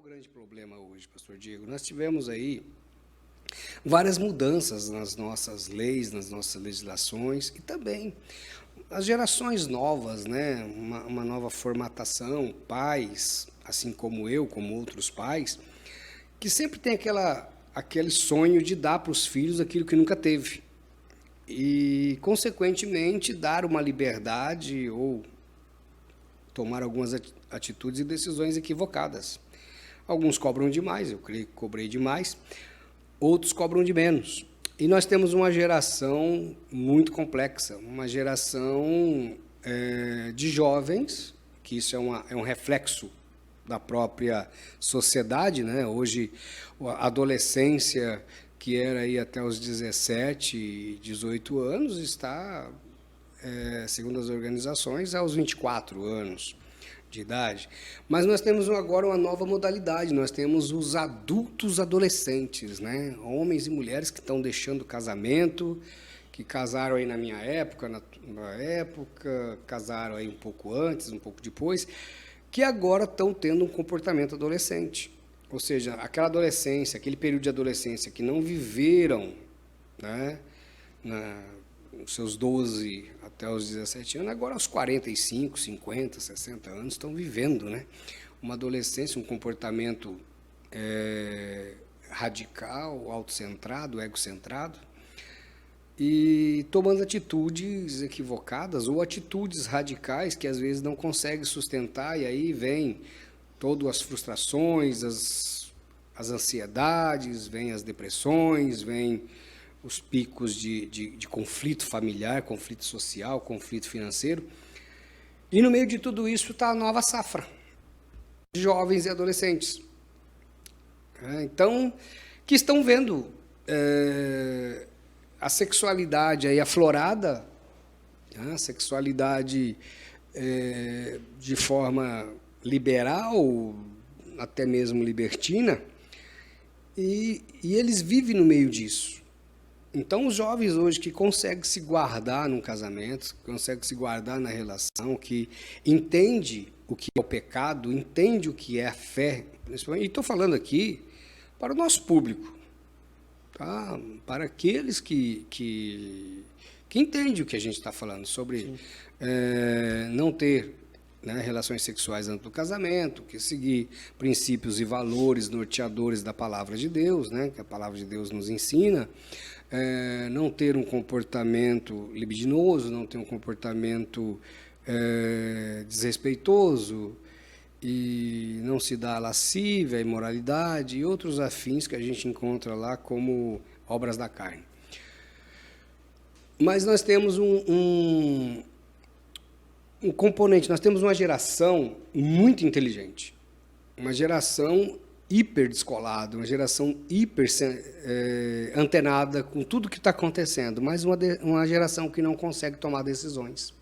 o grande problema hoje, pastor Diego? Nós tivemos aí várias mudanças nas nossas leis, nas nossas legislações e também as gerações novas, né? Uma nova formatação, pais, assim como eu, como outros pais, que sempre tem aquele sonho de dar para os filhos aquilo que nunca teve e, consequentemente, dar uma liberdade ou tomar algumas atitudes e decisões equivocadas. Alguns cobram demais, eu creio que cobrei demais, outros cobram de menos. E nós temos uma geração muito complexa, uma geração de jovens, que isso é um reflexo da própria sociedade, né? Hoje, a adolescência, que era aí até os 17, 18 anos, está, segundo as organizações, aos 24 anos de idade. Mas nós temos agora uma nova modalidade, nós temos os adultos adolescentes, né? Homens e mulheres que estão deixando o casamento, que casaram aí na minha época, na época, casaram aí um pouco antes, um pouco depois, que agora estão tendo um comportamento adolescente. Ou seja, aquela adolescência, aquele período de adolescência que não viveram, né, nos seus 12 até os 17 anos, agora aos 45, 50, 60 anos estão vivendo, né, uma adolescência, um comportamento radical, autocentrado, egocentrado, e tomando atitudes equivocadas ou atitudes radicais que às vezes não conseguem sustentar, e aí vem todas as frustrações, as ansiedades, vem as depressões, vem os picos de conflito familiar, conflito social, conflito financeiro. E no meio de tudo isso está a nova safra de jovens e adolescentes. Então, que estão vendo a sexualidade aí aflorada, a sexualidade de forma liberal, até mesmo libertina, e eles vivem no meio disso. Então, os jovens hoje que conseguem se guardar num casamento, conseguem se guardar na relação, que entende o que é o pecado, entende o que é a fé, principalmente, e estou falando aqui para o nosso público, tá? Para aqueles que entendem o que a gente está falando sobre não ter, né, relações sexuais antes do casamento, que seguir princípios e valores norteadores da palavra de Deus, né, que a palavra de Deus nos ensina, não ter um comportamento libidinoso, não ter um comportamento desrespeitoso, e não se dá a lascívia, a imoralidade e outros afins que a gente encontra lá como obras da carne. Mas nós temos um componente, nós temos uma geração muito inteligente, uma geração hiper descolada, uma geração hiper antenada com tudo que está acontecendo, mas uma geração que não consegue tomar decisões.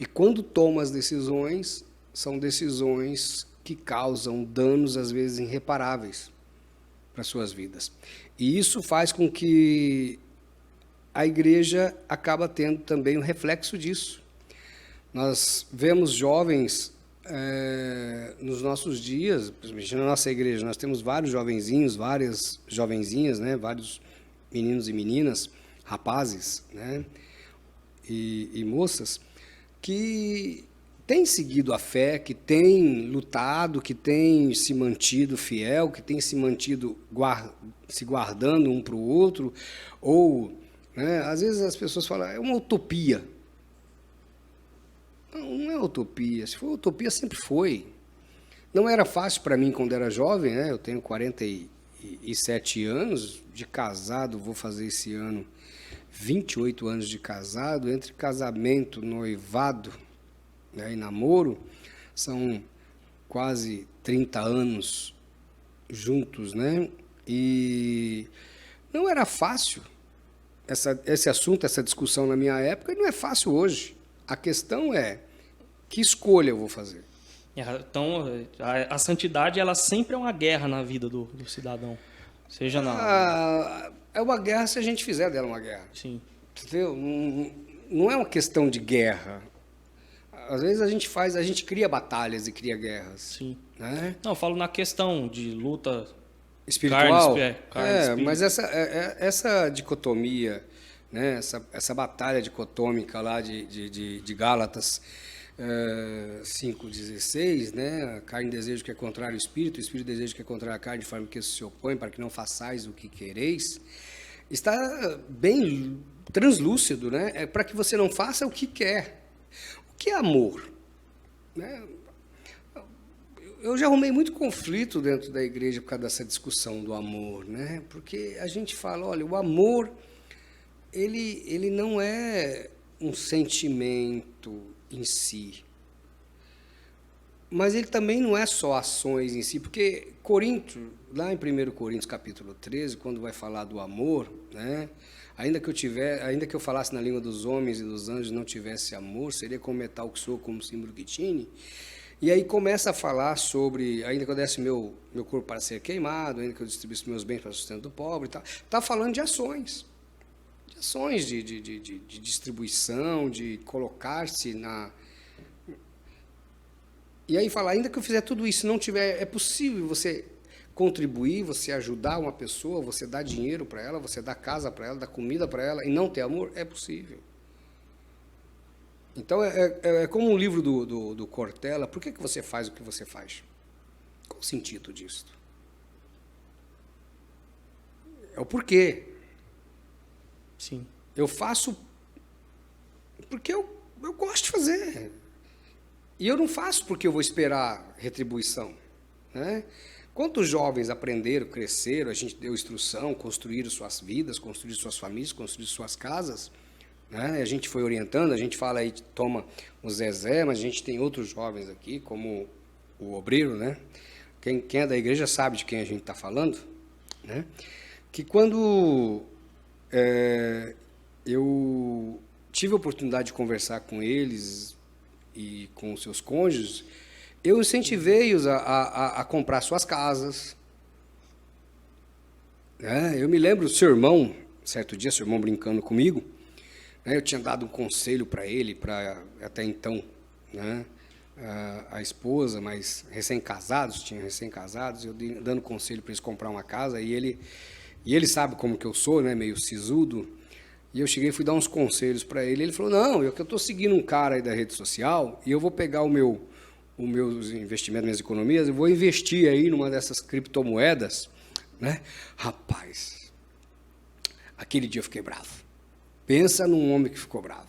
E quando toma as decisões, são decisões que causam danos, às vezes, irreparáveis para as suas vidas. E isso faz com que a igreja acaba tendo também um reflexo disso. Nós vemos jovens nos nossos dias, principalmente na nossa igreja, nós temos vários jovenzinhos, várias jovenzinhas, né, vários meninos e meninas, rapazes, né, e moças, que têm seguido a fé, que têm lutado, que têm se mantido fiel, que têm se mantido se guardando um para o outro, ou, né, às vezes as pessoas falam, é uma utopia. Não é utopia. Se for utopia, sempre foi. Não era fácil para mim quando era jovem, né? Eu tenho 47 anos de casado, vou fazer esse ano 28 anos de casado. Entre casamento, noivado, né, e namoro, são quase 30 anos juntos, né? E não era fácil esse assunto, essa discussão na minha época, e não é fácil hoje. A questão é, que escolha eu vou fazer? Então, a santidade, ela sempre é uma guerra na vida do cidadão. Seja na... É uma guerra se a gente fizer dela uma guerra. Sim. Entendeu? Não é uma questão de guerra. às vezes a gente cria batalhas e cria guerras. Sim. Né? Não, eu falo na questão de luta Espiritual. carne, espírito. Mas essa dicotomia, né? Essa batalha dicotômica lá de Gálatas 5,16, né? A carne deseja o que é contrário ao espírito, o espírito deseja o que é contrário à carne, de forma que isso se opõe, para que não façais o que quereis, está bem translúcido, né? É para que você não faça o que quer. O que é amor? Né? Eu já arrumei muito conflito dentro da igreja por causa dessa discussão do amor, né? Porque a gente fala, olha, o amor, ele não é um sentimento em si, mas ele também não é só ações em si, porque Corinto, lá em 1 Coríntios capítulo 13, quando vai falar do amor, né? Ainda que eu falasse na língua dos homens e dos anjos, não tivesse amor, seria como metal que sou, como símbolo que tine. E aí começa a falar sobre, ainda que eu desse meu corpo para ser queimado, ainda que eu distribuísse meus bens para o sustento do pobre, está falando de ações. De ações de distribuição, de colocar-se na... E aí fala, ainda que eu fizer tudo isso, não tiver, é possível você contribuir, você ajudar uma pessoa, você dar dinheiro para ela, você dar casa para ela, dar comida para ela, e não ter amor? É possível. Então, é como um livro do Cortella, por que você faz o que você faz? Qual o sentido disso? É o porquê. Sim. Eu faço porque eu gosto de fazer. E eu não faço porque eu vou esperar retribuição. Né? Quantos jovens aprenderam, cresceram, a gente deu instrução, construíram suas vidas, construíram suas famílias, construíram suas casas, né? A gente foi orientando, a gente fala aí, toma o Zezé, mas a gente tem outros jovens aqui, como o Obreiro, né? Quem é da igreja sabe de quem a gente está falando, né? Que quando eu tive a oportunidade de conversar com eles e com os seus cônjuges, eu incentivei-os a comprar suas casas. Né? Eu me lembro, seu irmão, certo dia, seu irmão brincando comigo, né? Eu tinha dado um conselho para ele, para até então, né? A esposa, mas recém-casados, eu dando conselho para eles comprar uma casa, e ele sabe como que eu sou, né? Meio sisudo, e eu cheguei e fui dar uns conselhos para ele, ele falou, não, eu estou seguindo um cara aí da rede social, e eu vou pegar os meus investimentos, minhas economias, eu vou investir aí numa dessas criptomoedas, né? Rapaz, aquele dia eu fiquei bravo. Pensa num homem que ficou bravo.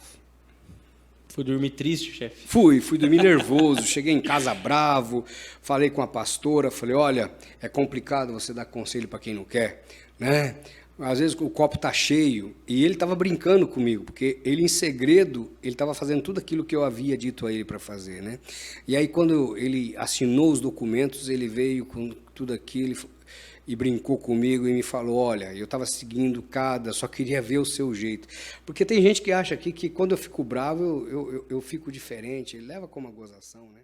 Foi dormir triste, chefe? Fui dormir nervoso, cheguei em casa bravo, falei com a pastora, falei, olha, é complicado você dar conselho para quem não quer, né? Às vezes o copo está cheio, e ele estava brincando comigo, porque ele em segredo, ele estava fazendo tudo aquilo que eu havia dito a ele para fazer, né? E aí quando ele assinou os documentos, ele veio com tudo aquilo e brincou comigo e me falou, olha, eu estava seguindo só queria ver o seu jeito. Porque tem gente que acha aqui que quando eu fico bravo, eu fico diferente, ele leva como uma gozação, né?